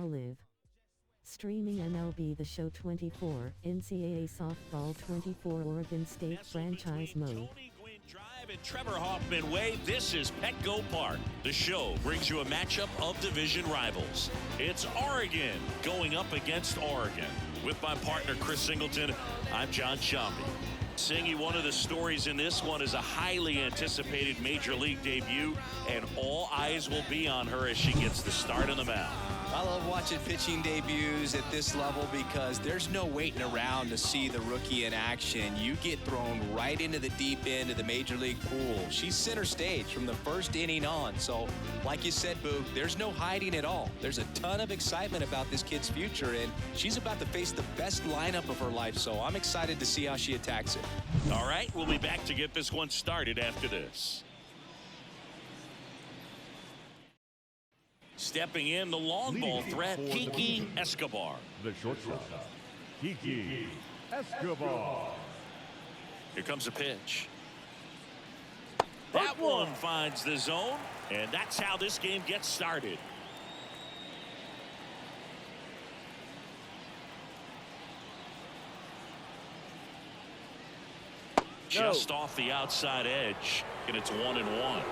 Live. Streaming MLB The Show 24, Ncaa Softball 24 Oregon State Franchise Mode. Tony Gwynn Drive and Trevor Hoffman Way. This is Petco Park. The show brings you a matchup of division rivals. It's Oregon going up against Oregon. With my partner Chris Singleton, I'm John Shambi. Singy, one of the stories in this one is a highly anticipated major league debut, and all eyes will be on her as she gets the start on the mound. I love watching pitching debuts at this level because there's no waiting around to see the rookie in action. You get thrown right into the deep end of the major league pool. She's center stage from the first inning on. So, like you said, Boo, there's no hiding at all. There's a ton of excitement about this kid's future, and she's about to face the best lineup of her life. So I'm excited to see how she attacks it. All right, we'll be back to get this one started after this. Stepping in, the long ball threat, Kiki Escobar. The shortstop, Kiki Escobar. Here comes a pitch. That one finds the zone, and that's how this game gets started. Just off the outside edge, and it's 1-1.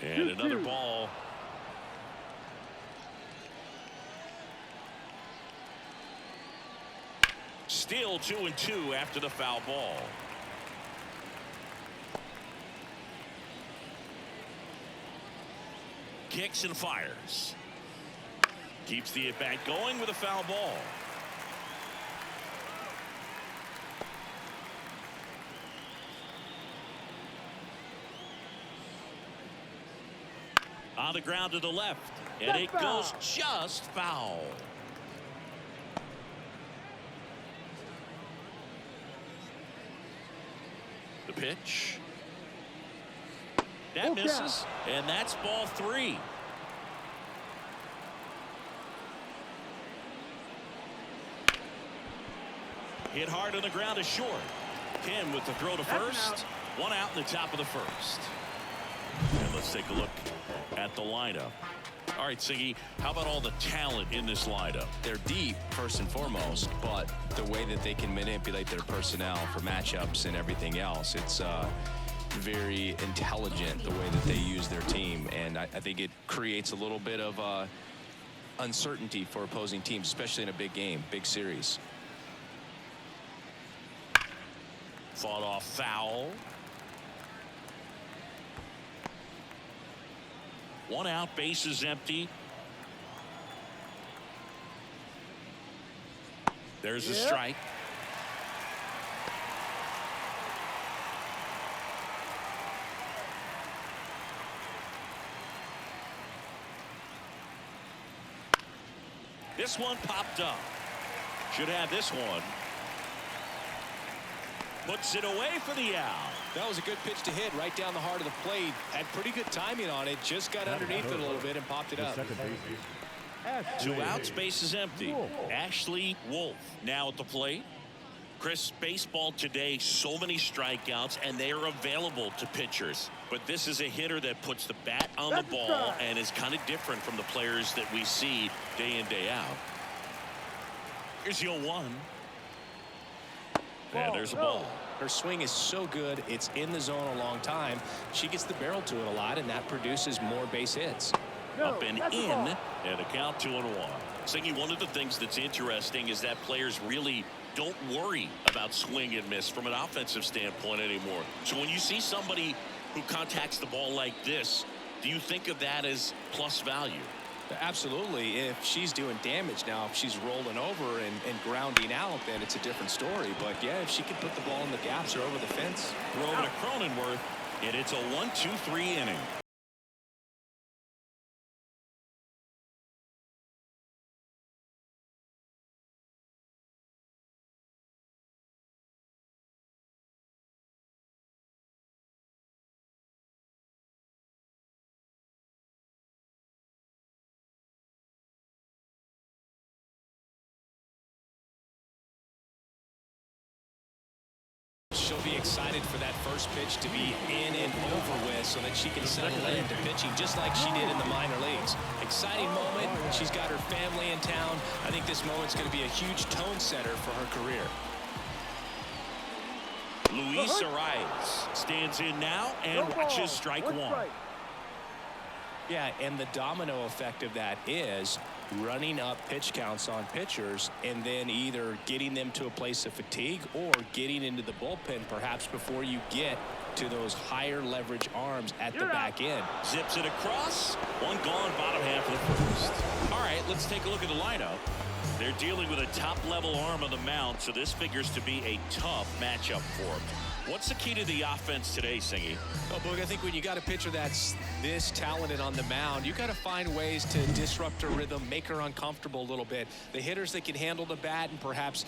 And another ball. Still 2-2 after the foul ball. Kicks and fires. Keeps the at-bat going with a foul ball. On the ground to the left, and it goes just foul. The pitch. That misses, and that's ball 3. Hit hard on the ground is short. Kim with the throw to first. One out in the top of the first. And let's take a look at the lineup. All right, Singy, how about all the talent in this lineup? They're deep, first and foremost, but the way that they can manipulate their personnel for matchups and everything else, it's very intelligent the way that they use their team, and I think it creates a little bit of uncertainty for opposing teams, especially in a big game, big series. Fought off foul. One out, base is empty. There's a strike. This one popped up. Should have this one. Puts it away for the out. That was a good pitch to hit right down the heart of the plate. Had pretty good timing on it. Just got underneath it a little bit and popped it up. 2 outs, base is empty. Ashley Wolf now at the plate. Chris, baseball today, so many strikeouts, and they are available to pitchers. But this is a hitter that puts the bat on the ball and is kind of different from the players that we see day in, day out. Here's 0-1. And there's a ball. Her swing is so good, it's in the zone a long time. She gets the barrel to it a lot, and that produces more base hits. Up and in, and a count 2-1. Singy, one of the things that's interesting is that players really don't worry about swing and miss from an offensive standpoint anymore. So when you see somebody who contacts the ball like this, do you think of that as plus value? Absolutely. If she's doing damage now, if she's rolling over and grounding out, then it's a different story. But yeah, if she can put the ball in the gaps or over the fence. We're over to Cronenworth, and it's a 1-2-3 inning. she'll be excited for that first pitch to be in and over with so that she can settle into pitching just like she did in the minor leagues. Exciting moment. She's got her family in town. I think this moment's going to be a huge tone setter for her career. Luis Arias stands in now and watches strike one. Yeah, and the domino effect of that is running up pitch counts on pitchers and then either getting them to a place of fatigue or getting into the bullpen perhaps before you get to those higher leverage arms at the back end. Zips it across. One gone, bottom half of the first. All right, let's take a look at the lineup. They're dealing with a top-level arm on the mound, so this figures to be a tough matchup for them. What's the key to the offense today, Singy? Well, Boog, I think when you got a pitcher that's this talented on the mound, you got to find ways to disrupt her rhythm, make her uncomfortable a little bit. The hitters that can handle the bat and perhaps,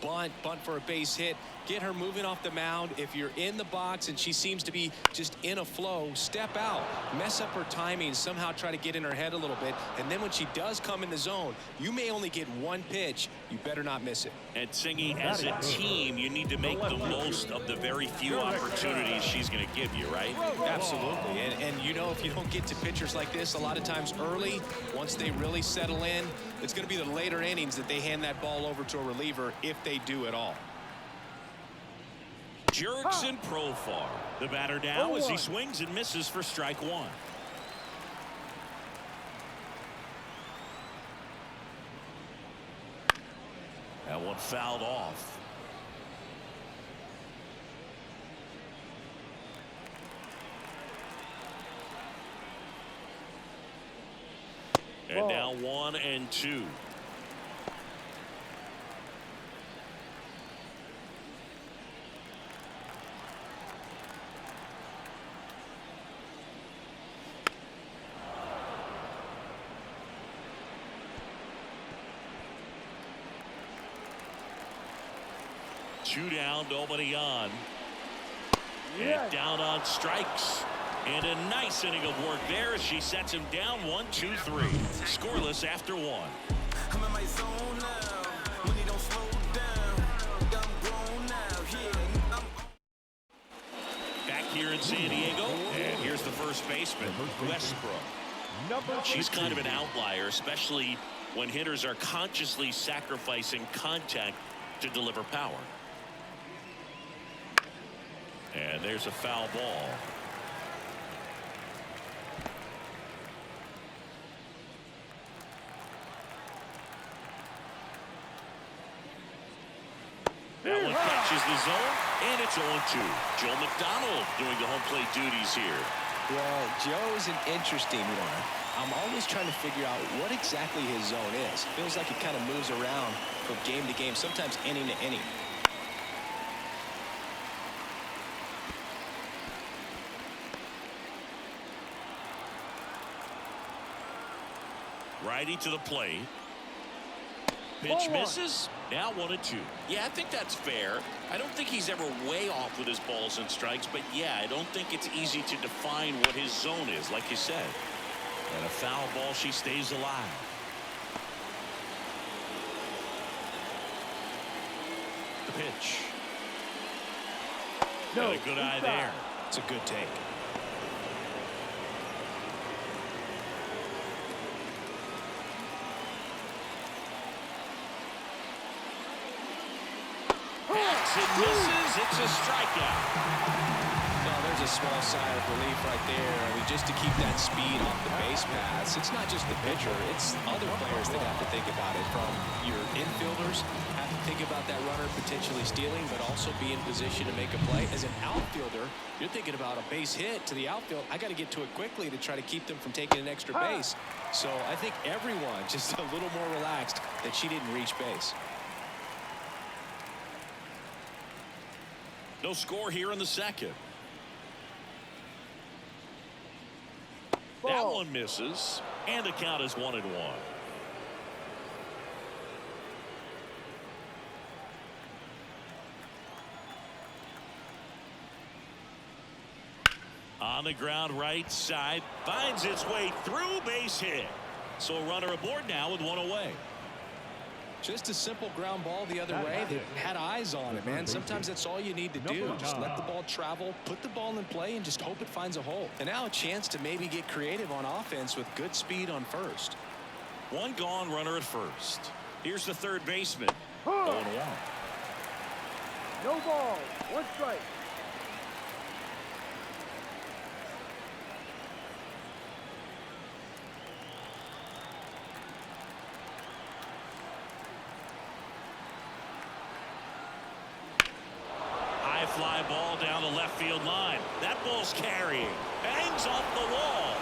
bunt for a base hit, get her moving off the mound. If you're in the box and she seems to be just in a flow, step out, mess up her timing, somehow try to get in her head a little bit. And then when she does come in the zone, you may only get one pitch. You better not miss it. And Singy, as a team, you need to make the most of the very few opportunities she's going to give you, right? Absolutely. And if you don't get to pitchers like this a lot of times early, once they really settle in, it's going to be the later innings that they hand that ball over to a reliever if they do at all. Jurickson Profar, the batter now as he swings and misses for strike one. That one fouled off. And now 1-2. Two down, nobody on. And down on strikes. And a nice inning of work there as she sets him down 1-2-3. Scoreless after one. I'm in my zone now. When he don't slow down. I'm grown now. Back here in San Diego. And here's the first baseman, Westbrook. She's kind of an outlier, especially when hitters are consciously sacrificing contact to deliver power. And there's a foul ball. That one catches the zone, and it's 0-2. Joe McDonald doing the home plate duties here. Well, Joe's an interesting one. I'm always trying to figure out what exactly his zone is. Feels like it kind of moves around from game to game, sometimes inning to inning. Righty to the plate. Pitch misses. Now 1-2. Yeah, I think that's fair. I don't think he's ever way off with his balls and strikes, but yeah, I don't think it's easy to define what his zone is, like you said. And a foul ball, she stays alive. The pitch. Got a good eye there. It's a good take. It misses. It's a strikeout. No, there's a small sigh of relief right there. I mean, just to keep that speed off the base paths. It's not just the pitcher. It's other players that have to think about it. From your infielders have to think about that runner potentially stealing, but also be in position to make a play. As an outfielder, you're thinking about a base hit to the outfield. I got to get to it quickly to try to keep them from taking an extra base. So I think everyone just a little more relaxed that she didn't reach base. No score here in the second. That one misses, and the count is 1-1. On the ground right side, finds its way through, base hit. So a runner aboard now with one away. Just a simple ground ball the other way that had eyes on it, man. Sometimes that's all you need to do. Just let the ball travel, put the ball in play, and just hope it finds a hole. And now a chance to maybe get creative on offense with good speed on first. One gone, runner at first. Here's the third baseman. 0-1. No ball. One strike. High fly ball down the left field line. That ball's carrying. Hangs off the wall.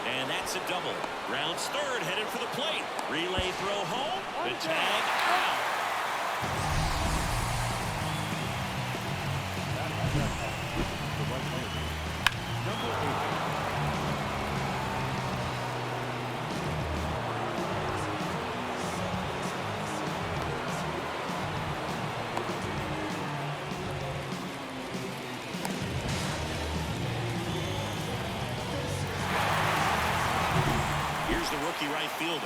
And that's a double. Rounds third, headed for the plate. Relay throw home. The tag out. Here's the rookie right fielder,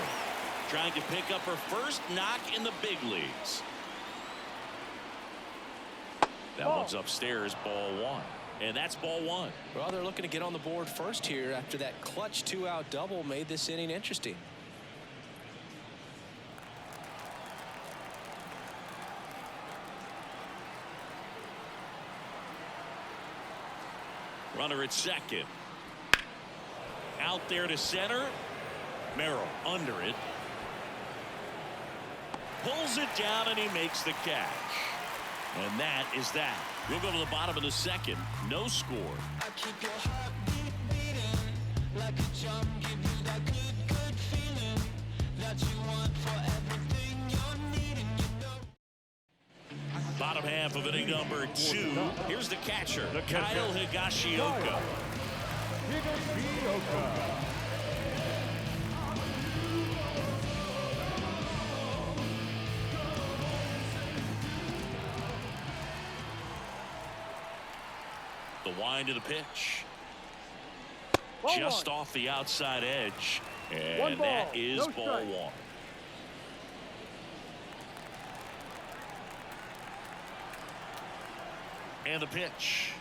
trying to pick up her first knock in the big leagues. That one's upstairs, ball one. And that's ball one. Well, they're looking to get on the board first here after that clutch 2-out double made this inning interesting. Runner at second. Out there to center. Merrill under it. Pulls it down and he makes the catch. And that is that. We'll go to the bottom of the second. No score. I keep your heartbeat beating like a drum, give you that good, good feeling that you want for everything you're needing, Bottom half of inning number 2. Here's the catcher, Kyle Higashioka. The wind of the pitch. Just off the outside edge. And that is ball one. And the pitch.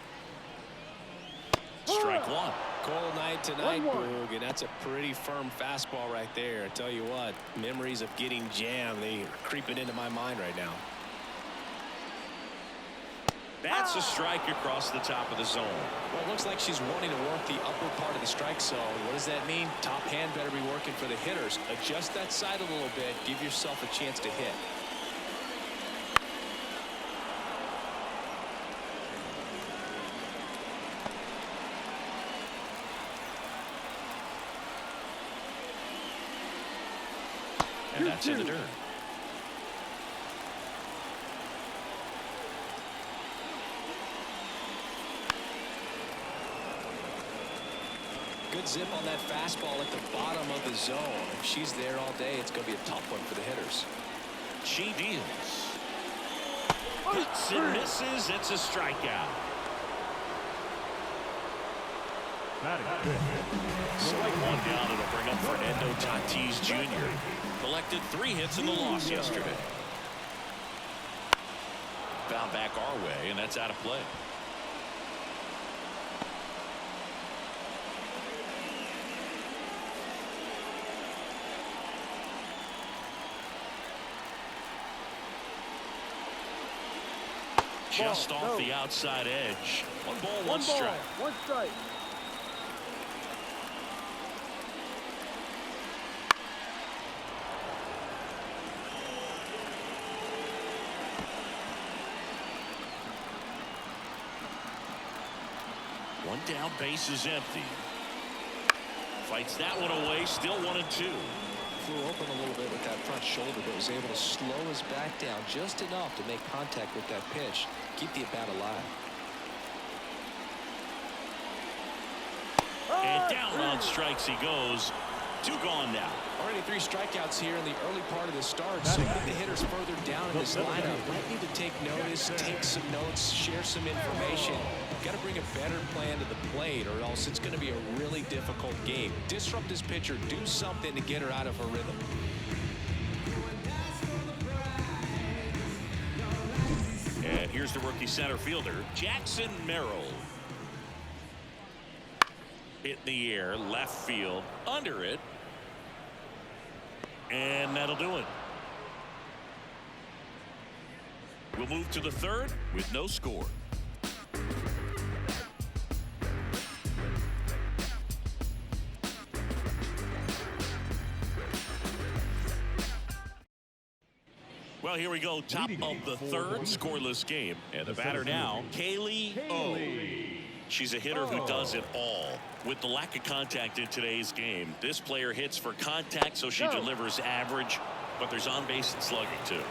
Strike one. Cold night tonight, Boog, and that's a pretty firm fastball right there. I tell you what, memories of getting jammed, they are creeping into my mind right now. That's a strike across the top of the zone. Well, it looks like she's wanting to work the upper part of the strike zone. What does that mean? Top hand better be working for the hitters. Adjust that side a little bit. Give yourself a chance to hit. And that's in the dirt. Good zip on that fastball at the bottom of the zone. If she's there all day, it's going to be a tough one for the hitters. She deals. Hits and misses. It's a strikeout. Strike one down. It'll bring up Fernando Tatis Jr. Collected 3 hits in the loss yesterday. Found back our way, and that's out of play. Just off the outside edge. 1 ball, 1 strike. 1 strike. One down, base is empty. Fights that one away, still 1-2. Flew open a little bit with that front shoulder, but was able to slow his back down just enough to make contact with that pitch. Keep the at-bat alive. And down on strikes he goes. 2 gone now. Already 3 strikeouts here in the early part of the start. So I think the hitters further down in this lineup might need to take notice, take some notes, share some information. Got to bring a better plan to the plate, or else it's going to be a really difficult game. Disrupt this pitcher, do something to get her out of her rhythm. Here's the rookie center fielder, Jackson Merrill. Hit in the air, left field, under it. And that'll do it. We'll move to the third with no score. Well, here we go. Top of the third, scoreless game. And the batter now, Kaylee O. She's a hitter who does it all. With the lack of contact in today's game, this player hits for contact, so she delivers average, but there's on-base and slugging, too.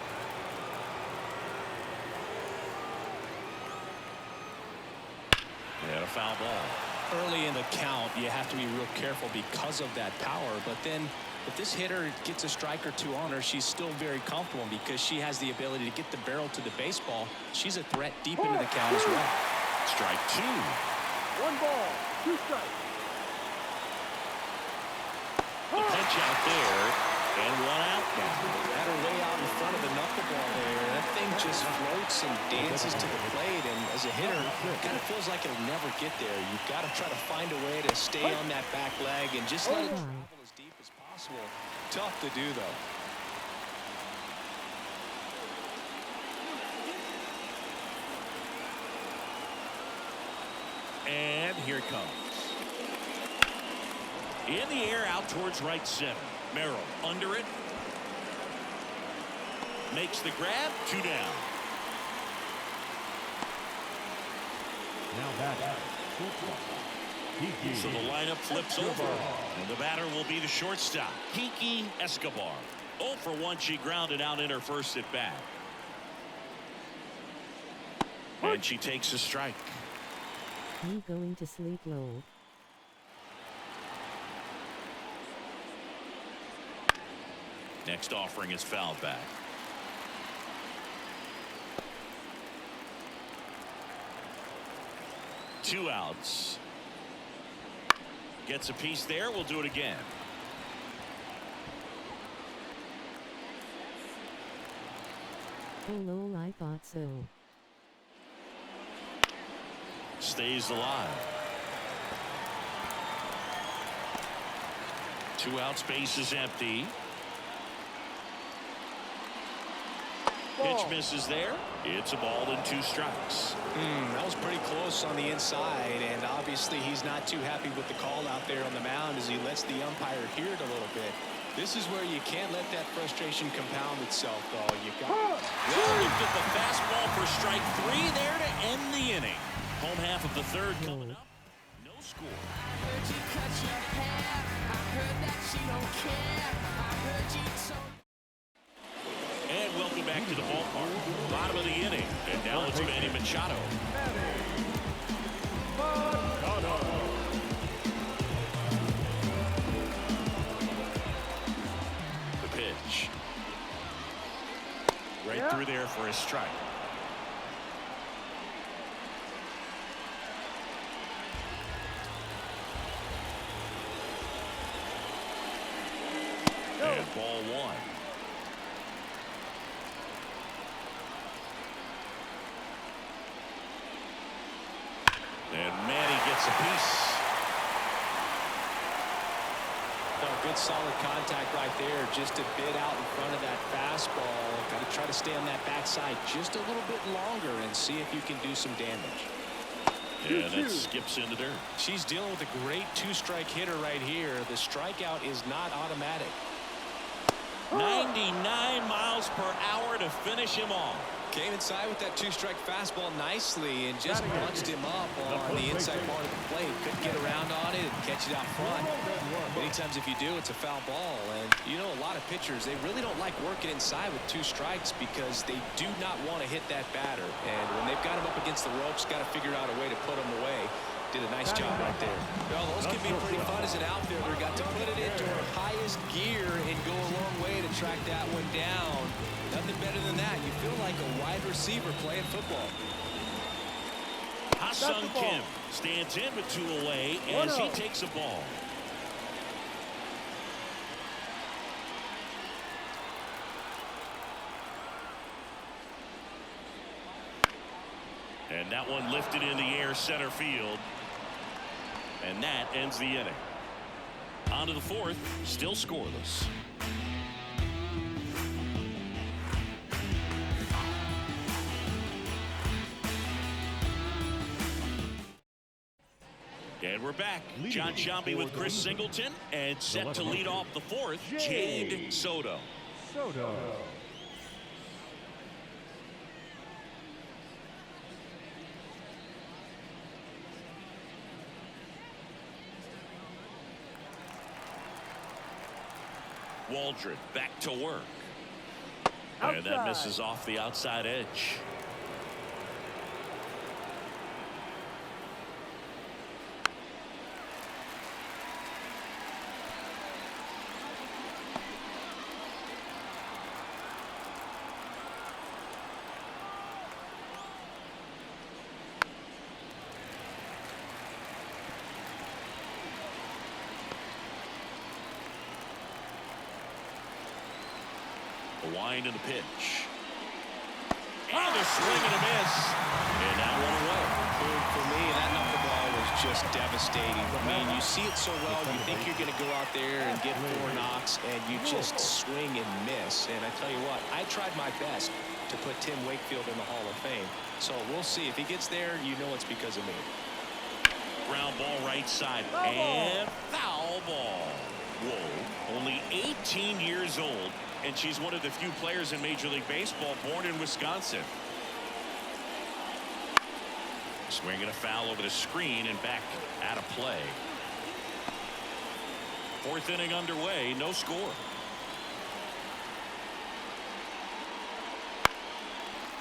And a foul ball. Early in the count, you have to be real careful because of that power, but then if this hitter gets a strike or two on her, she's still very comfortable because she has the ability to get the barrel to the baseball. She's a threat deep into the count as well. Strike two. 1 ball, 2 strikes. The pitch out there, and 1 out now. Had her way out in front of the knuckleball there. That thing just floats and dances to the plate, and as a hitter, it kind of feels like it'll never get there. You've got to try to find a way to stay on that back leg and just let it travel as deep as possible. Tough to do, though. And here it comes. In the air, out towards right center. Merrill under it. Makes the grab. 2 down. Now batting. So the lineup flips over. And the batter will be the shortstop, Kiki Escobar. 0 for 1. She grounded out in her first at bat. And she takes a strike. You going to sleep low. Next offering is fouled back. Two outs. Gets a piece there. We'll do it again. Oh lol, I thought so. Stays alive. 2 outs, base is empty. Pitch misses there. It's a ball and 2 strikes. That was pretty close on the inside, and obviously he's not too happy with the call out there on the mound as he lets the umpire hear it a little bit. This is where you can't let that frustration compound itself, though. You've got Well, looked at the fastball for strike 3 there to end the inning. Home half of the third coming up. No score. Heard you cut your hair. I heard that you don't care. I heard you told. And welcome back to the ballpark. Bottom of the inning. And now it's Manny Machado. The pitch. Right through there for a strike. And ball 1. And Manny gets a piece. good solid contact right there, just a bit out in front of that fastball. Got to try to stay on that backside just a little bit longer and see if you can do some damage. Yeah, that skips into dirt. She's dealing with a great two-strike hitter right here. The strikeout is not automatic. 99 miles per hour to finish him off. Came inside with that two-strike fastball nicely and just punched him up on the inside part of the plate. Couldn't get around on it and catch it out front. Many times if you do, it's a foul ball. And you know, a lot of pitchers, they really don't like working inside with two strikes because they do not want to hit that batter. And when they've got him up against the ropes, got to figure out a way to put him away. Did a nice job right there. Well, those can be pretty fun as an outfielder. Got to put it into her highest gear and go a long way to track that one down. Nothing better than that. You feel like a wide receiver playing football. Ha-Sung Kim stands in with two away as he takes a ball. And that one lifted in the air center field. And that ends the inning. On to the fourth, still scoreless. And we're back. John Sciambi with Chris Singleton, and set to lead off the fourth, Jade Soto. Waldron back to work. And that misses off the outside edge. The wind and the pitch. And a swing and a miss. And that one away. For me, that knuckleball was just devastating. I mean, you see it so well, you think you're going to go out there and get 4 knocks, and you just swing and miss. And I tell you what, I tried my best to put Tim Wakefield in the Hall of Fame. So we'll see. If he gets there, you know it's because of me. Ground ball right side. And foul ball. Whoa. Only 18 years old. And she's one of the few players in Major League Baseball born in Wisconsin. Swinging a foul over the screen and back out of play. Fourth inning underway, no score.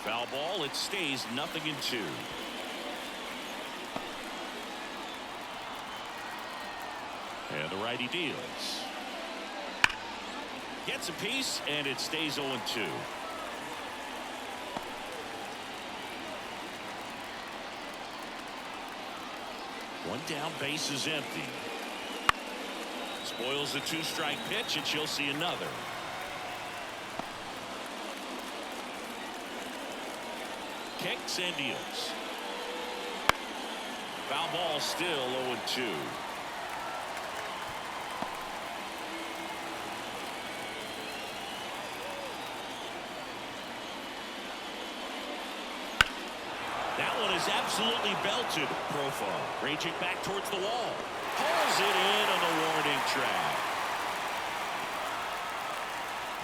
Foul ball, it stays 0-2. And the righty deals. Gets a piece, and it stays 0-2. One down, base is empty. Spoils the 2-strike pitch, and she'll see another. Kicks and deals. Foul ball, still 0-2. That one is absolutely belted. Profile raging back towards the wall. Pulls it in on the warning track.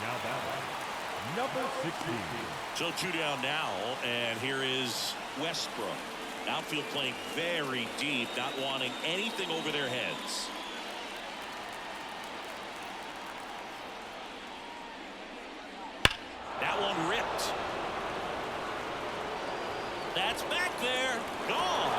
Now batting, number 16. So 2 down now, and here is Westbrook. Outfield playing very deep, not wanting anything over their heads. That one ripped. That's back there. Gone.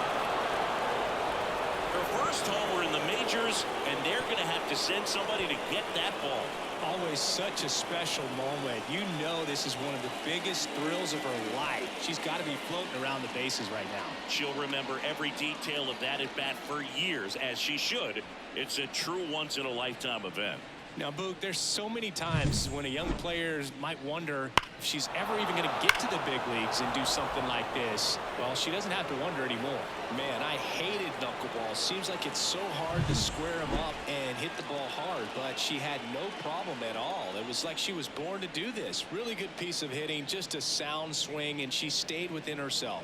Her first homer in the majors, and they're going to have to send somebody to get that ball. Always such a special moment. You know this is one of the biggest thrills of her life. She's got to be floating around the bases right now. She'll remember every detail of that at bat for years, as she should. It's a true once-in-a-lifetime event. Now, Boog, there's so many times when a young player might wonder if she's ever even going to get to the big leagues and do something like this. Well, she doesn't have to wonder anymore. Man, I hated knuckleball. Seems like it's so hard to square them up and hit the ball hard, but she had no problem at all. It was like she was born to do this. Really good piece of hitting, just a sound swing, and she stayed within herself.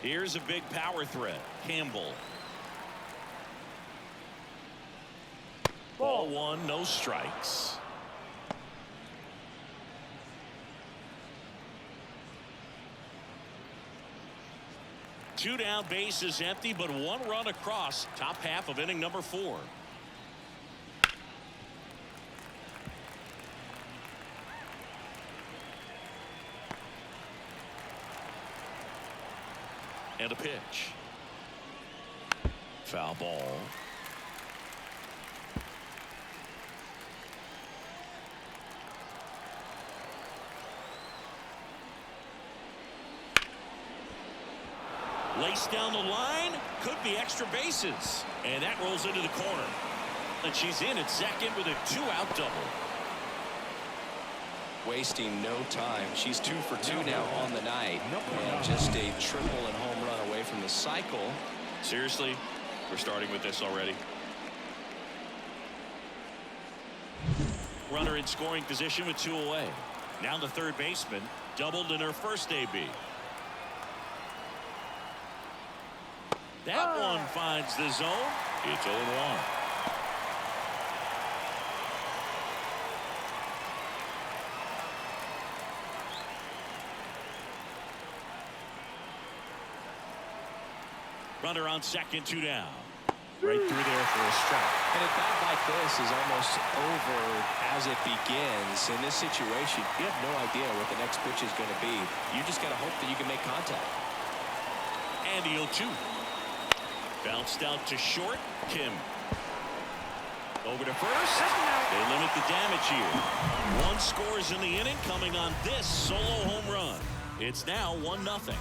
Here's a big power threat. Campbell. Ball 1, no strikes. Two down, base is empty, but 1 run across. Top half of inning number 4. And a pitch. Foul ball. Laced down the line, could be extra bases. And that rolls into the corner. And she's in at second with a 2-out double. wasting no time. She's 2 for 2 now on the night, and just a triple and home run away from the cycle. Seriously, we're starting with this already. Runner in scoring position with 2 away. Now the third baseman doubled in her first AB. That one finds the zone. It's 0-1. Runner on second, 2 down. Right through there for a strike. And a bat like this is almost over as it begins. In this situation, you have no idea what the next pitch is going to be. You just got to hope that you can make contact. And the 0-2. Bounced out to short. Kim. Over to first. They limit the damage here. 1 scores in the inning, coming on this solo home run. It's now 1-0.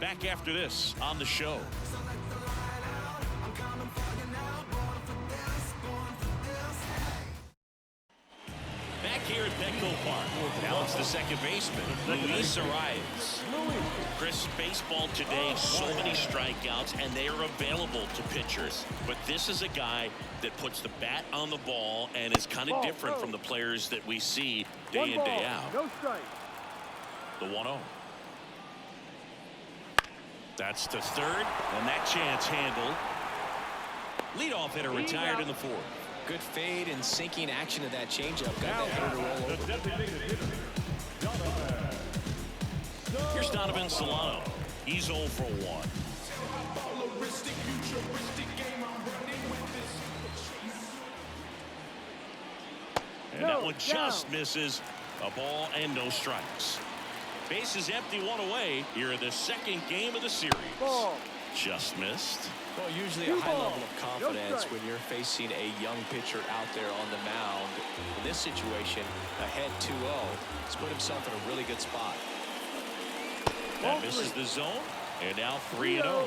Back after this on the show. Here at Petco Park. Now it's the second baseman, Luis Arias. Chris, baseball today, so many strikeouts, and they are available to pitchers. But this is a guy that puts the bat on the ball and is kind of different from the players that we see day in, day out. No strike. The 1-0. That's to third, and that chance handled. Leadoff hitter retired in the 4th. Good fade and sinking action of that changeup got that hitter to roll over. Here's Donovan Solano. He's 0 for 1. And that one just misses. A ball and no strikes. Base is empty, 1 away here in the second game of the series. Just missed. Well, usually a high level of confidence when you're facing a young pitcher out there on the mound. In this situation, ahead 2-0, he's put himself in a really good spot. That misses the zone, and now 3-0.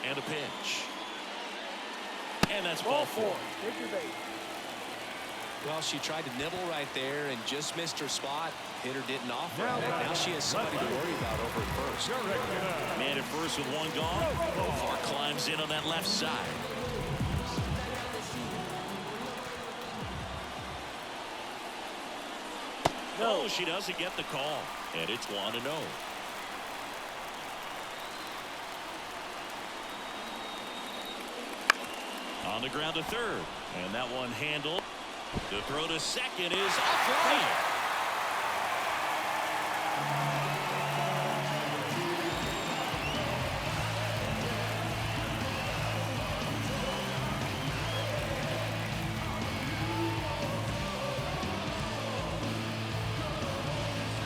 And a pitch. And that's ball 4. Take your base. Well, she tried to nibble right there and just missed her spot. Hitter didn't offer it. Now she has somebody to worry about over at first. Man at first with 1 gone. Far climbs in on that left side. No, she doesn't get the call. And it's 1-0. On the ground to third. And that one handled. The throw to second is offline.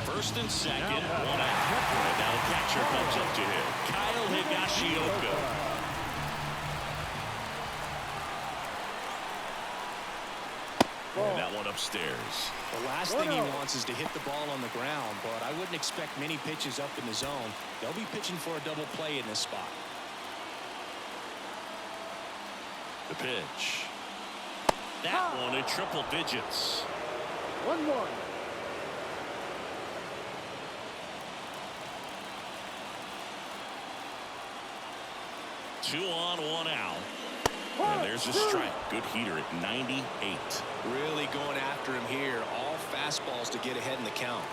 First and second, 1 out. And now the catcher comes up to him. Kyle Higashioka. And that one upstairs. The last thing he wants is to hit the ball on the ground, but I wouldn't expect many pitches up in the zone. They'll be pitching for a double play in this spot. The pitch. That one at triple digits. 1-1. Two on, 1 out. And there's a strike. Good heater at 98. Really going after him here. All fastballs to get ahead in the count.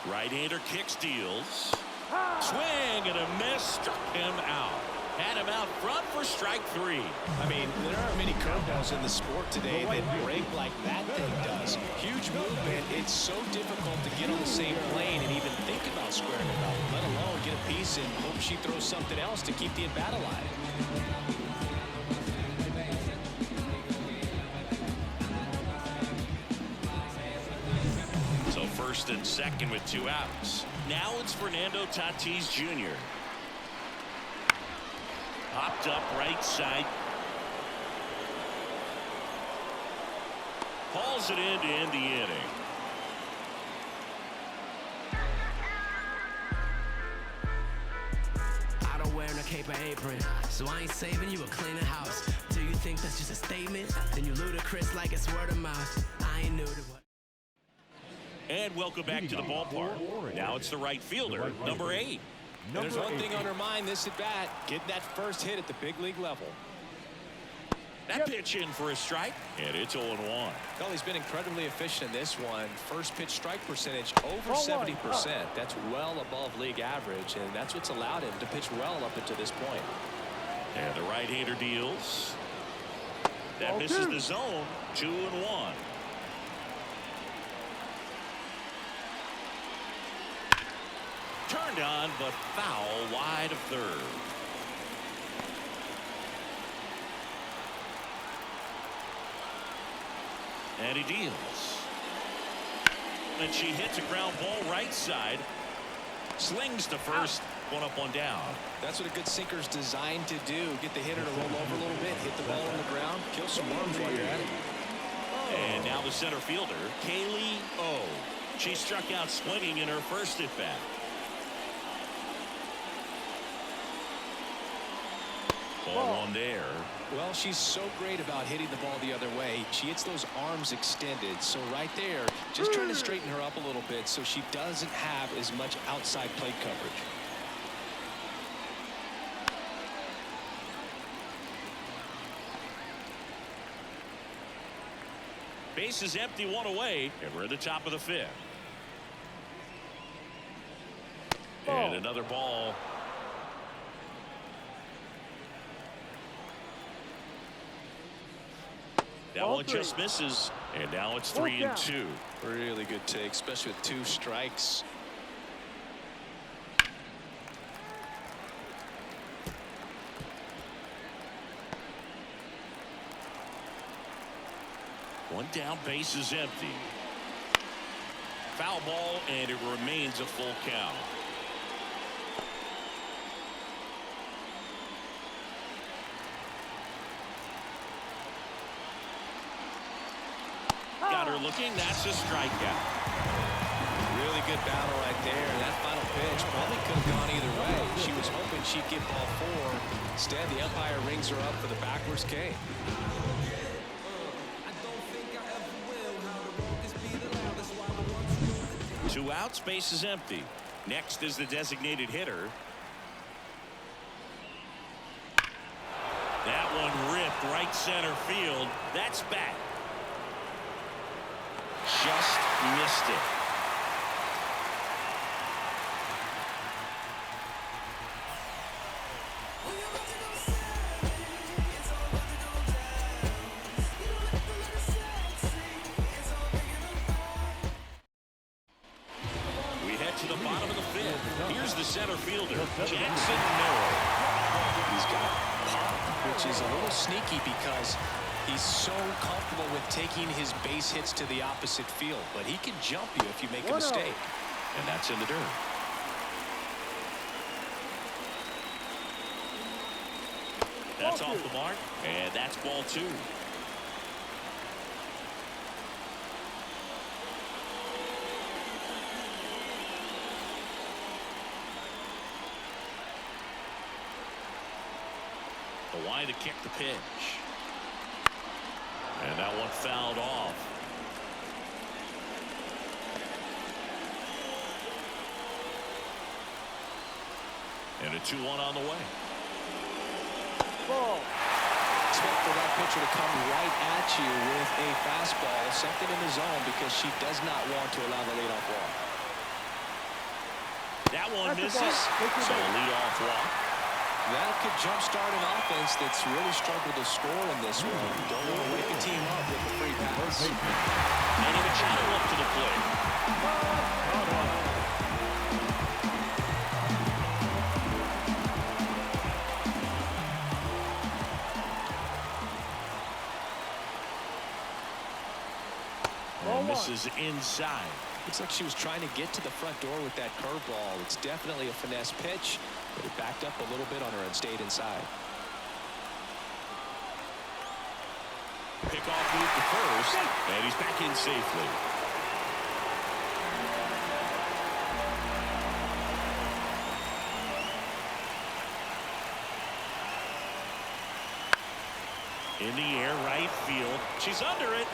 Right-hander kicks, deals. Swing and a miss. Struck him out. Had him out front for strike 3. I mean, there aren't many curveballs in the sport today that break like that thing does. Huge movement. It's so difficult to get on the same plane and even think about squaring it up, let alone get a piece and hope she throws something else to keep the at-bat alive. So first and second with 2 outs. Now it's Fernando Tatis Jr. Popped up right side. Calls it in to end the inning. I don't wear no cape or apron, so I ain't saving you or cleaning house. Do you think that's just a statement? Then you ludicrous like it's word of mouth. I ain't new to what. And welcome back to the ballpark. Now it's the right fielder, number 8. There's one thing on her mind this at bat, getting that first hit at the big league level. That pitch in for a strike, and it's 0-1. Well, he's been incredibly efficient in this one. First pitch strike percentage over 70%. That's well above league average, and that's what's allowed him to pitch well up until this point. And the right-hander deals. That misses the zone. 2-1. Turned on, but foul wide of third. And he deals. And she hits a ground ball right side. Slings to first. One up, one down. That's what a good sinker's designed to do. Get the hitter to roll over a little bit, hit the ball on the ground, kill some worms while you're at it. And now the center fielder, Kaylee O. She struck out swinging in her first at bat. Ball one there. Well, she's so great about hitting the ball the other way. She hits those arms extended. So right there, just trying to straighten her up a little bit so she doesn't have as much outside plate coverage. Base is empty, one away, and we're at the top of the 5th. And another ball. That one just misses, and now it's 3-2. Really good take, especially with 2 strikes. One down, base is empty. Foul ball, and it remains a full count. Got her looking. That's a strikeout. Really good battle right there. That final pitch probably could have gone either way. She was hoping she'd get ball 4. Instead, the umpire rings her up for the backwards K. 2 outs, base is empty. Next is the designated hitter. That one ripped right center field. That's back. Just missed it. We head to the bottom of the 5th. Here's the center fielder, Jackson Merrill. He's got pop, which is a little sneaky because he's so comfortable with taking his base hits to the opposite field, but he can jump you if you make a mistake. And that's in the dirt. That's off the mark, and that's ball 2. The wide to kick the pitch. And that one fouled off. And a 2-1 on the way. Expect for that pitcher to come right at you with a fastball, something in the zone, because she does not want to allow the leadoff walk. That one misses, so a leadoff walk. That could jumpstart an offense that's really struggled to score in this one. Don't want to wake a team up with a free pass. And Ncaa up to the plate. And misses inside. Looks like she was trying to get to the front door with that curveball. It's definitely a finesse pitch, but it backed up a little bit on her and stayed inside. Pickoff move to first, and he's back in safely. In the air, right field. She's under it.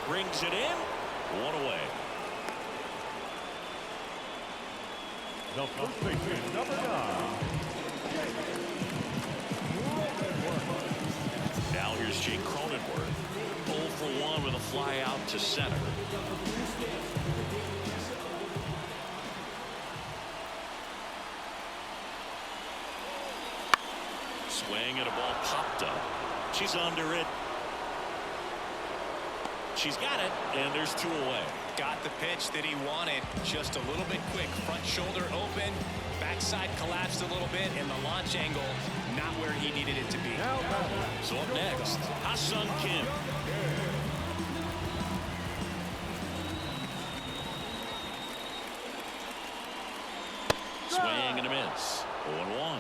Brings it in. One away. The first baseman, number 9. Now here's Jake Cronenworth. 0 for 1 with a fly out to center. Swing and a ball popped up. She's under it. She's got it, and there's 2 away. Got the pitch that he wanted. Just a little bit quick. Front shoulder open. Backside collapsed a little bit, and the launch angle not where he needed it to be. So up next, Ha-Sung Kim. Swing and a miss. 0-1.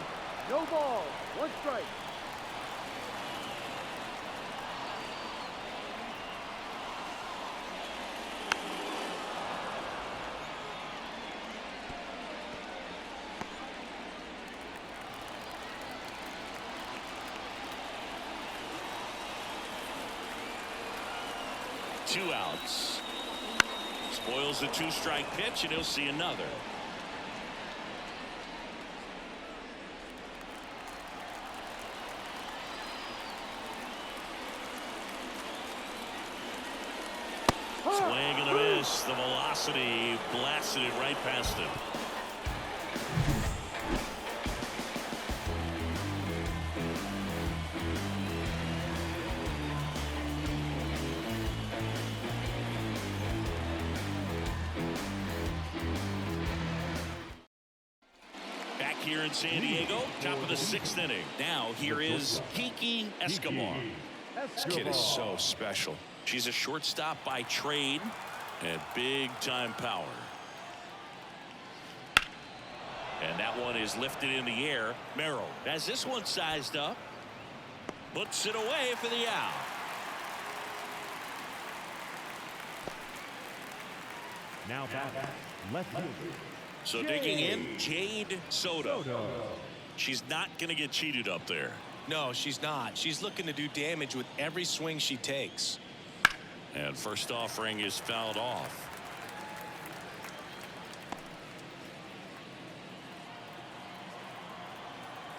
No ball. 1 strike. Two outs. Spoils the 2-strike pitch, and he'll see another. Swing and a miss. The velocity blasted it right past him. Back here in San Diego, top of the 6th inning. Now here is Kiki Escobar. This kid is so special. She's a shortstop by trade and big-time power. And that one is lifted in the air. Merrill has this one sized up. Puts it away for the out. Now back, left fielder. So digging in, Jade Soto. She's not going to get cheated up there. No, she's not. She's looking to do damage with every swing she takes. And first offering is fouled off.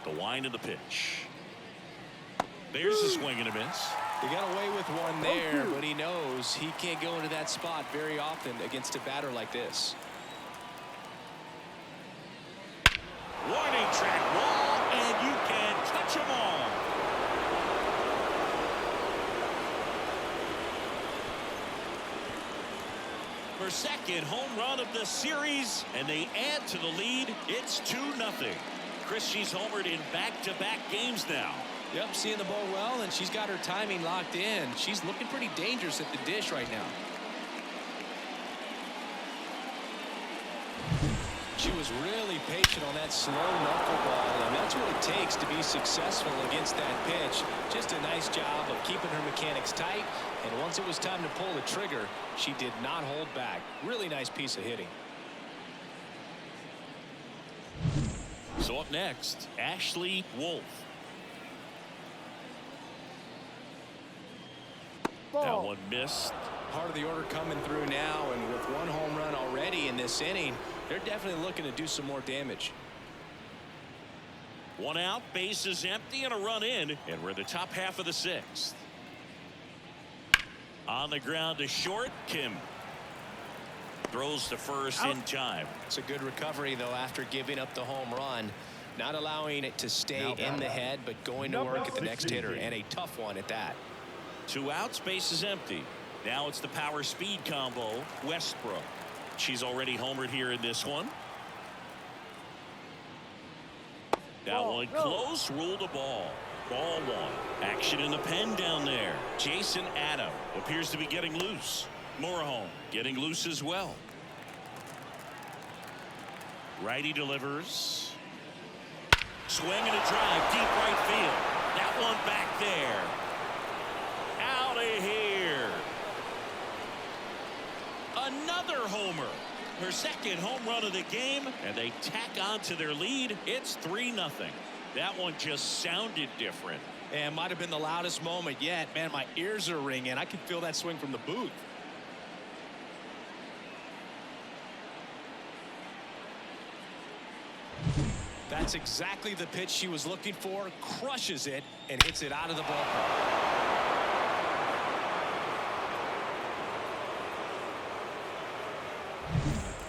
The wind of the pitch. There's the swing and a miss. He got away with one there, but he knows he can't go into that spot very often against a batter like this. Warning track wall, and you can touch them all. Her second home run of the series, and they add to the lead. It's 2-0. Chris, she's homered in back-to-back games now. Yep, seeing the ball well, and she's got her timing locked in. She's looking pretty dangerous at the dish right now. She was really patient on that slow knuckleball, and that's what it takes to be successful against that pitch. Just a nice job of keeping her mechanics tight, and once it was time to pull the trigger, she did not hold back. Really nice piece of hitting. So up next, Ashley Wolf. That one missed. Part of the order coming through now, and with one home run already in this inning, they're definitely looking to do some more damage. One out, base is empty, and a run in, and we're in the top half of the 6th. On the ground to short, Kim throws to first in time. It's a good recovery, though, after giving up the home run. Not allowing it to stay in the head, but going to work at the next hitter, and a tough one at that. 2 outs, base is empty. Now it's the power speed combo, Westbrook. She's already homered here in this one. That one close, ruled a ball. Ball 1. Action in the pen down there. Jason Adam appears to be getting loose. Moorhome getting loose as well. Righty delivers. Swing and a drive, deep right field. That one back there. Out Her second home run of the game, and they tack on to their lead. It's 3-0. That one just sounded different. And might have been the loudest moment yet. Man, my ears are ringing. I can feel that swing from the booth. That's exactly the pitch she was looking for. Crushes it and hits it out of the ballpark.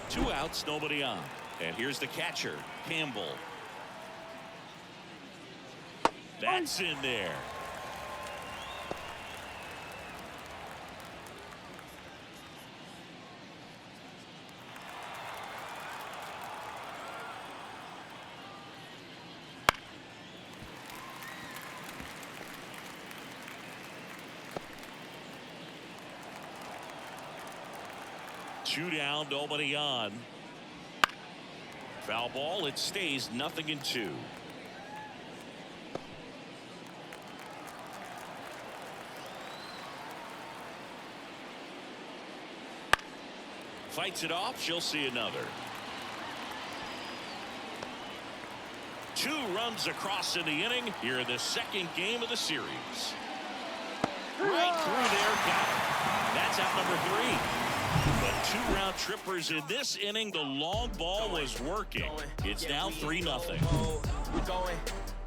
2 outs, nobody on. And here's the catcher, Campbell. That's in there. Two down, nobody on. Foul ball, it stays 0-2. Fights it off, she'll see another. 2 runs across in the inning here in the second game of the series. Right through there, got it. That's out number 3. But 2 round trippers in this inning. The long ball was working. It's now 3-0.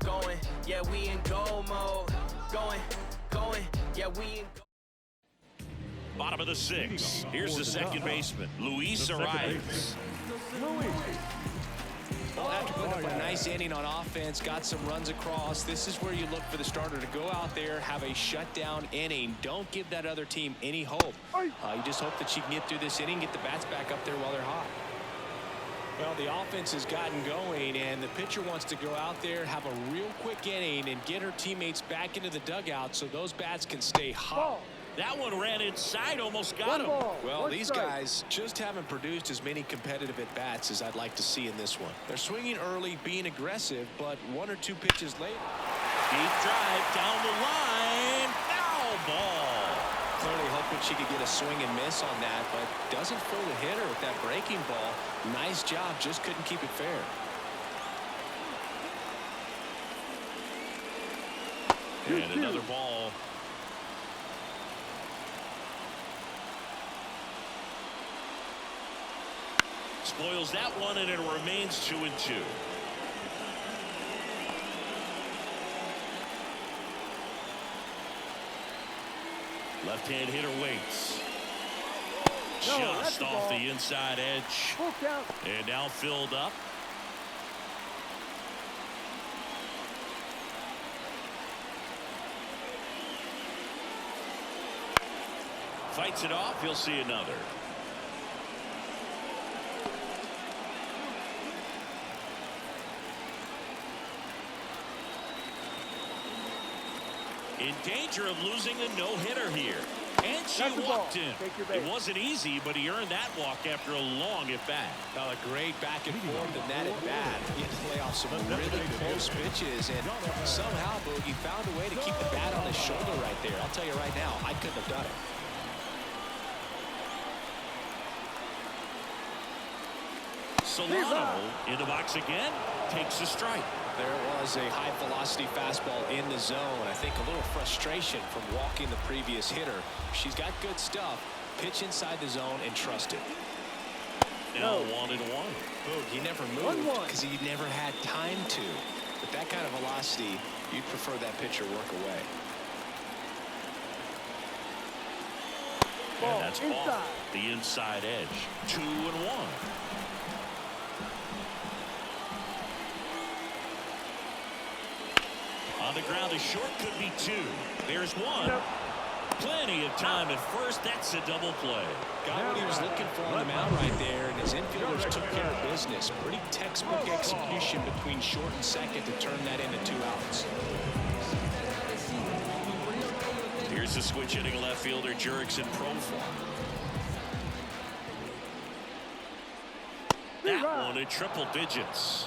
Going, yeah, we in go mode. Going, yeah, we in go. Bottom of the 6th. Here's the second baseman, Luis arrives. Well, after putting up a nice inning on offense, got some runs across, this is where you look for the starter to go out there, have a shutdown inning. Don't give that other team any hope. You just hope that she can get through this inning, get the bats back up there while they're hot. Well, the offense has gotten going, and the pitcher wants to go out there, have a real quick inning, and get her teammates back into the dugout so those bats can stay hot. That one ran inside, almost got him. Well, these guys just haven't produced as many competitive at-bats as I'd like to see in this one. They're swinging early, being aggressive, but 1 or 2 pitches later. Deep drive down the line. Foul ball. Clearly hoping she could get a swing and miss on that, but doesn't fool the hitter with that breaking ball. Nice job, just couldn't keep it fair. And another ball. Spoils that one, and it remains 2-2. Left-hand hitter waits. Just off the inside edge. And now filled up. Fights it off. He'll see another. In danger of losing a no-hitter here. And she walked him. It wasn't easy, but he earned that walk after a long at-bat. Well, a great back and forth in that at-bat. He had to play off some really close pitches, and somehow Boogie found a way to keep the bat on his shoulder right there. I'll tell you right now, I couldn't have done it. Solano in the box again, takes a strike. There was a high-velocity fastball in the zone. I think a little frustration from walking the previous hitter. She's got good stuff. Pitch inside the zone and trust it. Now 1-1. Boog, he never moved because he never had time to. With that kind of velocity, you'd prefer that pitcher work away. And that's off the inside edge. 2-1. On the ground, a short could be 2. There's 1. Plenty of time at first. That's a double play. Got what he was looking for on the mound right there, and his infielders took care of business. Pretty textbook execution between short and second to turn that into 2 outs. Here's the switch hitting left fielder Jurickson profile. That one in triple digits.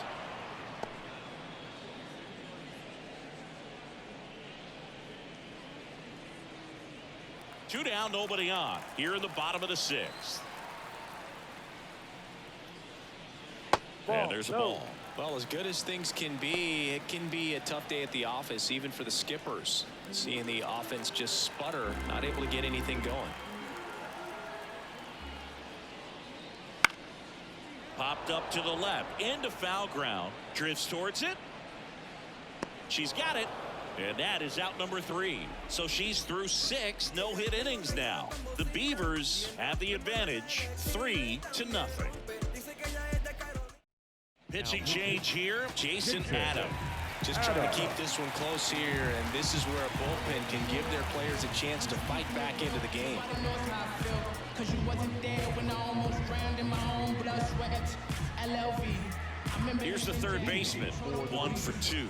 Two down, nobody on. Here in the bottom of the 6th. And there's a ball. Well, as good as things can be, it can be a tough day at the office, even for the skippers. Seeing the offense just sputter, not able to get anything going. Popped up to the left, into foul ground, drifts towards it. She's got it, and that is out number 3. So she's through 6 no-hit innings now. The Beavers have the advantage, 3-0. Pitching change here, Jason Adam. Just trying to keep this one close here, and this is where a bullpen can give their players a chance to fight back into the game. Here's the third baseman, 1 for 2.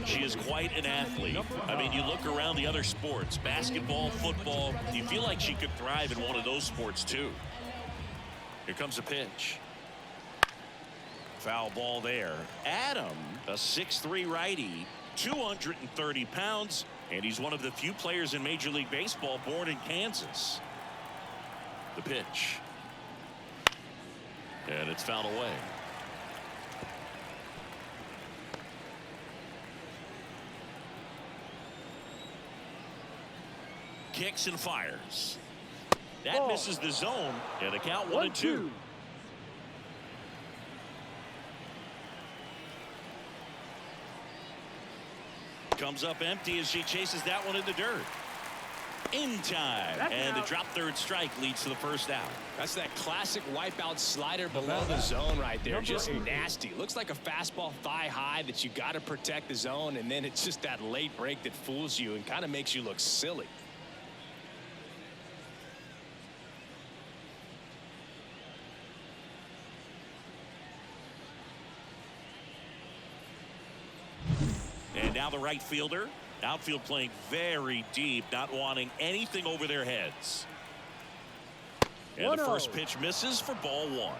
She is quite an athlete. I mean, you look around the other sports, basketball, football, you feel like she could thrive in one of those sports too. Here comes a pitch. Foul ball there. Adam, a 6'3" righty, 230 pounds, and he's one of the few players in Major League Baseball born in Kansas. The pitch. And it's fouled away. Kicks and fires. That misses the zone, and the count 1-2. Comes up empty as she chases that one in the dirt. In time, and the drop third strike leads to the first out. That's that classic wipeout slider below the zone right there. Just nasty. Looks like a fastball thigh high that you got to protect the zone, and then it's just that late break that fools you and kind of makes you look silly. And now the right fielder. Outfield playing very deep, not wanting anything over their heads. And the first pitch misses for ball 1.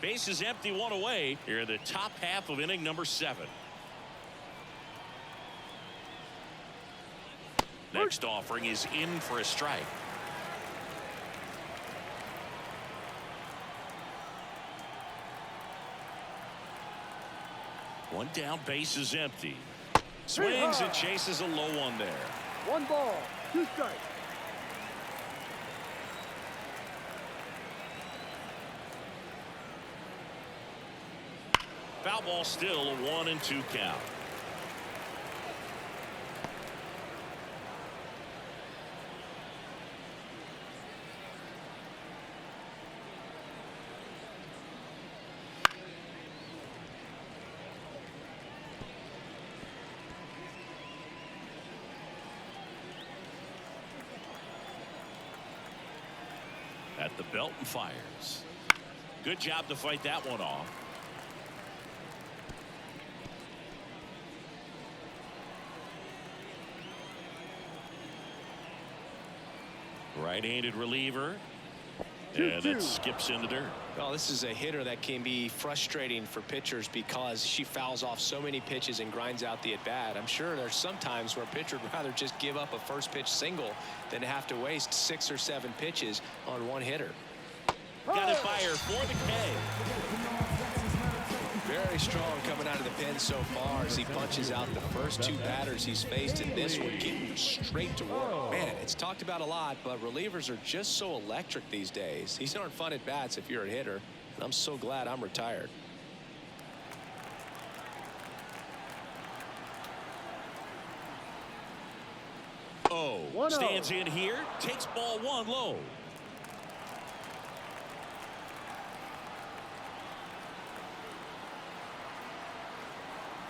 Base is empty, 1 away. Here in the top half of inning number 7. Next offering is in for a strike. One down, base is empty. Swings and chases a low one there. 1 ball, 2 strikes. Foul ball, still a 1-2 count. At the belt and fires. Good job to fight that one off. Right-handed reliever. And it skips in the dirt. Well, this is a hitter that can be frustrating for pitchers because she fouls off so many pitches and grinds out the at-bat. I'm sure there's some times where a pitcher would rather just give up a first pitch single than have to waste 6 or 7 pitches on one hitter. Got it by her for the K. Very strong coming out of the pen so far as he punches out the first 2 batters he's faced, and this one getting straight to work. Man, it's talked about a lot, but relievers are just so electric these days. These aren't fun at bats if you're a hitter, and I'm so glad I'm retired. Stands in here, takes ball 1 low.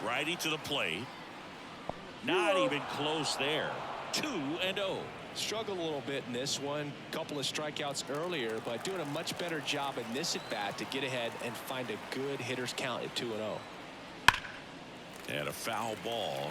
Righty to the plate. Not even close there. 2-0. Struggled a little bit in this one. Couple of strikeouts earlier, but doing a much better job in this at bat to get ahead and find a good hitter's count at 2-0. And a foul ball.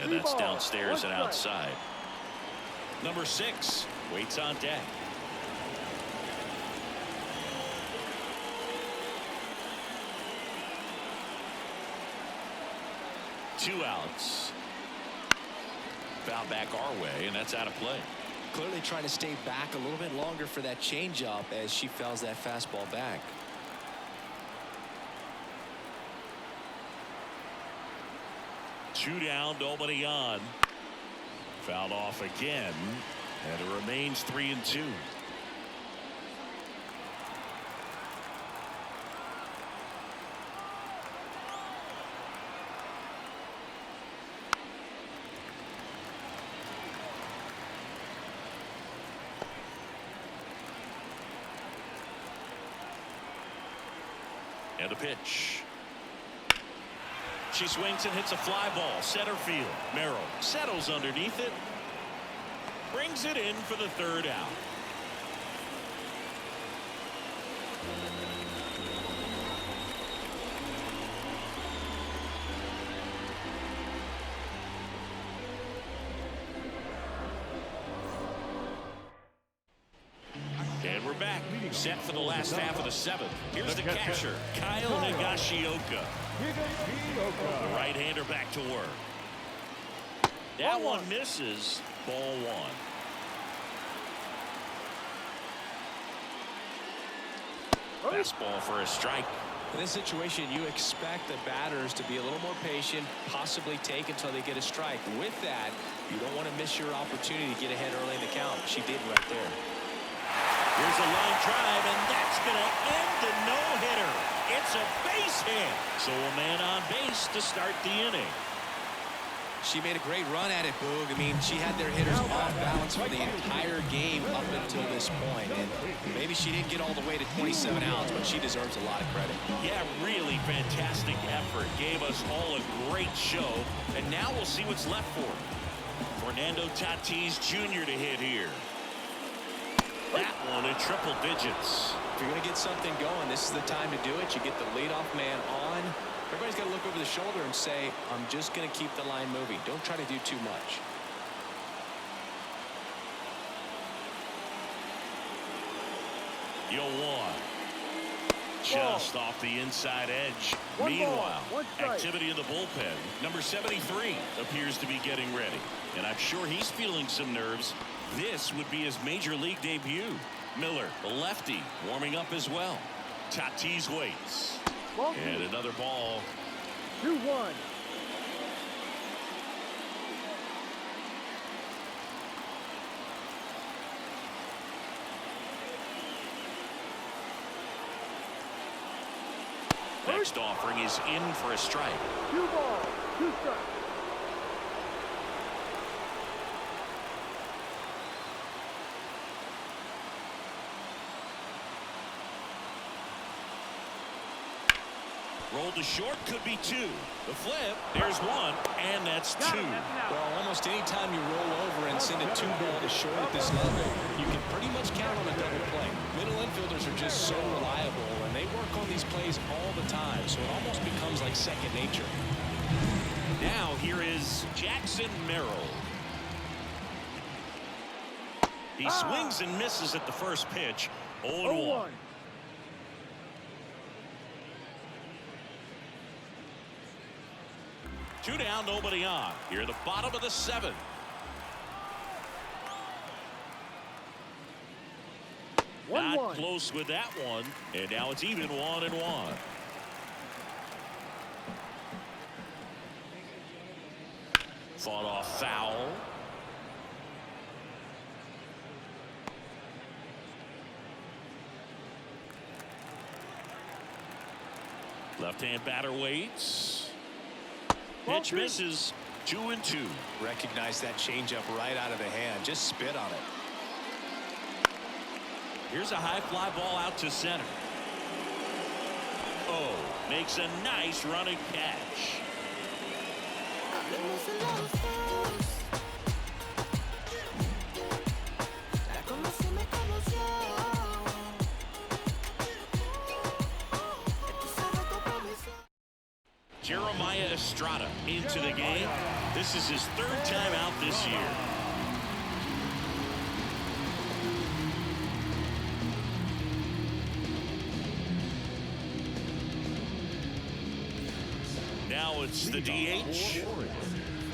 And that's downstairs and outside. Number 6 waits on deck. 2 outs. Foul back our way, and that's out of play. Clearly trying to stay back a little bit longer for that changeup as she fouls that fastball back. Two down, nobody on. Fouled off again, and it remains 3-2. And a pitch. She swings and hits a fly ball, center field. Merrill settles underneath it. Brings it in for the 3rd out. And we're back, set for the last half of the 7th. Here's the catcher, Kyle Higashioka. The right-hander back to work. That one misses. Ball 1. Fastball for a strike. In this situation, you expect the batters to be a little more patient, possibly take until they get a strike. With that, you don't want to miss your opportunity to get ahead early in the count. She did right there. Here's a line drive, and that's going to end the no-hitter. It's a base hit. So a man on base to start the inning. She made a great run at it, Boog. I mean, she had their hitters off balance for the entire game up until this point. And maybe she didn't get all the way to 27 outs, but she deserves a lot of credit. Yeah, really fantastic effort. Gave us all a great show. And now we'll see what's left for her. Fernando Tatis Jr. to hit here. That one in triple digits. If you're going to get something going, this is the time to do it. You get the leadoff man on. Everybody's got to look over the shoulder and say, I'm just going to keep the line moving. Don't try to do too much. Yo, one. Just off the inside edge. One Meanwhile, ball, one strike. activity in the bullpen. Number 73 appears to be getting ready. And I'm sure he's feeling some nerves. This would be his major league debut. Miller, the lefty, warming up as well. Tatis waits. And another ball. 2-1. Next offering is in for a strike. 2 balls, 2 strikes. Rolled to short, could be 2. The flip, there's 1, and that's 2. Well, almost any time you roll over and send a 2-ball to short at this level, you can pretty much count on a double play. Middle infielders are just so reliable, and they work on these plays all the time, so it almost becomes like second nature. Now here is Jackson Merrill. He swings and misses at the first pitch. 0-1. 2 down, nobody on. Here at the bottom of the 7th. Not close with that one. And now it's even 1-1. Fought off foul. Left-hand batter waits. Pitch misses. 2-2. Recognize that changeup right out of the hand. Just spit on it. Here's a high fly ball out to center. Oh, makes a nice running catch. Jeremiah Estrada into the game. This is his 3rd time out this year. Now it's the DH.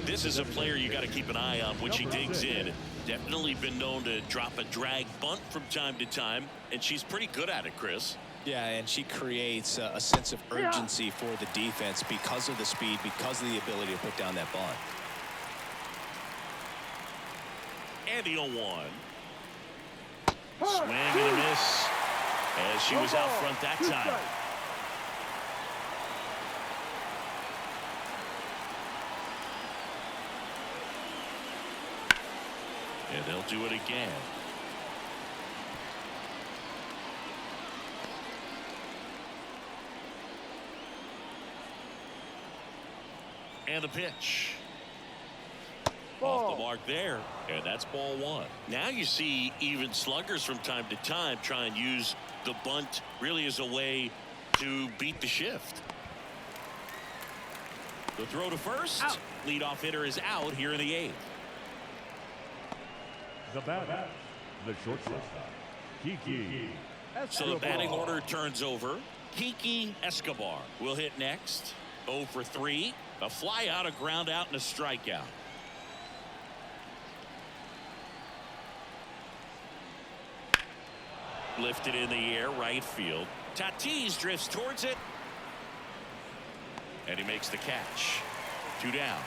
This is a player you got to keep an eye on when she digs in. Definitely been known to drop a drag bunt from time to time, and she's pretty good at it, Chris. Yeah, and she creates a sense of urgency for the defense because of the speed, because of the ability to put down that bunt. And the 0-1. Swing and a miss as she was out front that time. And they'll do it again. And the pitch. Off the mark there, and that's ball 1. Now you see even sluggers from time to time try and use the bunt really as a way to beat the shift. The throw to first. Out. Leadoff hitter is out here in the 8th. The batter, the shortstop, Kiki. So the batting order turns over. Kiki Escobar will hit next. 0 for 3. A fly out, a ground out, and a strikeout. Lifted in the air, right field. Tatis drifts towards it. And he makes the catch. 2 down.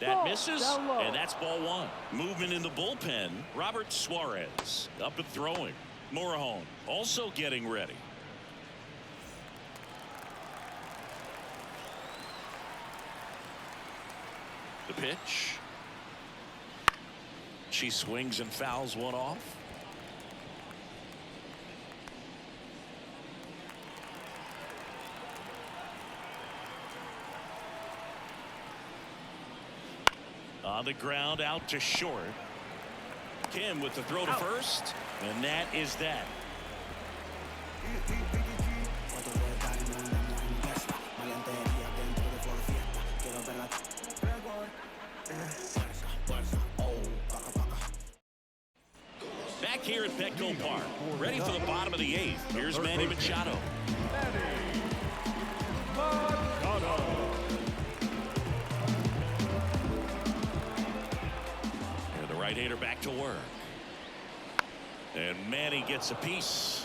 That misses, and that's ball 1. Movement in the bullpen. Robert Suarez up and throwing. Morejon also getting ready. The pitch. She swings and fouls one off. On the ground, out to short. Kim with the throw to first, and that is that. Back here at Petco Park, ready for the bottom of the 8th. Here's Manny Machado. Right-hander back to work. And Manny gets a piece.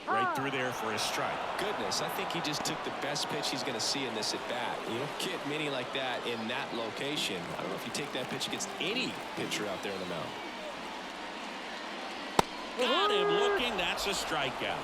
Right through there for a strike. Goodness, I think he just took the best pitch he's going to see in this at-bat. You don't get many like that in that location. I don't know if you take that pitch against any pitcher out there in the mound. Got him looking. That's a strikeout.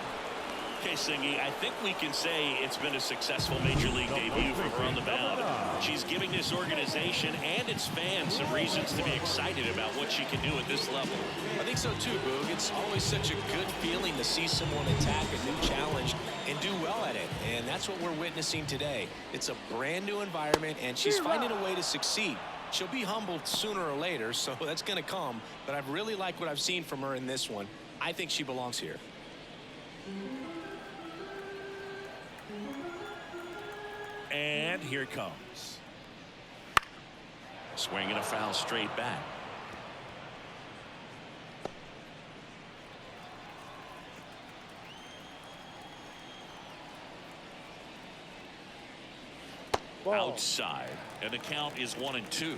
Okay, Singy, I think we can say it's been a successful Major League debut for her on the mound. She's giving this organization and its fans some reasons to be excited about what she can do at this level. I think so too, Boog. It's always such a good feeling to see someone attack a new challenge and do well at it. And that's what we're witnessing today. It's a brand new environment, and she's finding a way to succeed. She'll be humbled sooner or later, so that's going to come. But I've really liked what I've seen from her in this one. I think she belongs here. And here it comes. Swinging a foul straight back. Outside, and the count is 1-2.